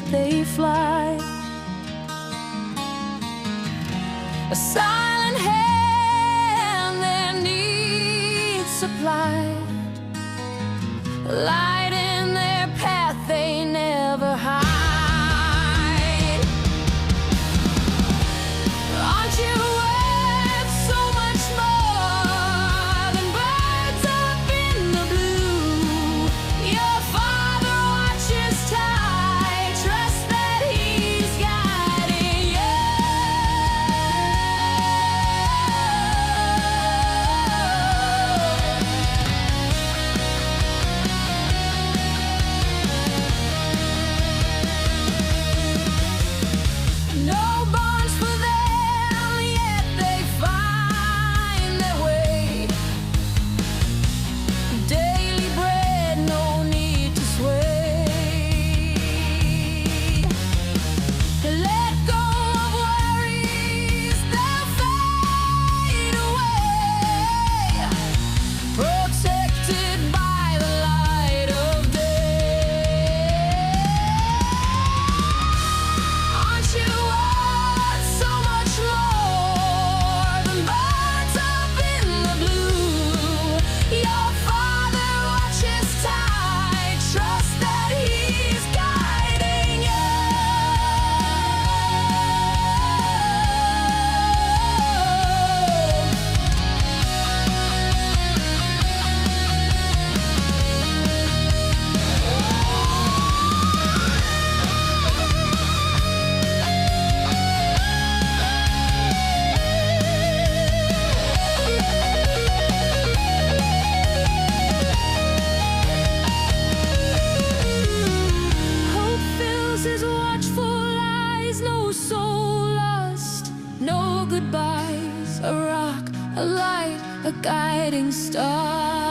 that they fly. A silent hand, their needs supplied. Light in their path they never hide. Aren't you worth so much more than birds up in the blue? Your Father watches tight, trust that He's guiding you. No bonds for them, yet they find their way. Daily bread, no need to sway. Let go of worries, they'll fade away. Protected by the light of day. Aren't you worth so much more than birds up in the blue? Your Father watches tight, trust that He's guiding you. Hope fills His watchful eyes, no soul lost, no goodbyes. A rock, a light, a guiding star.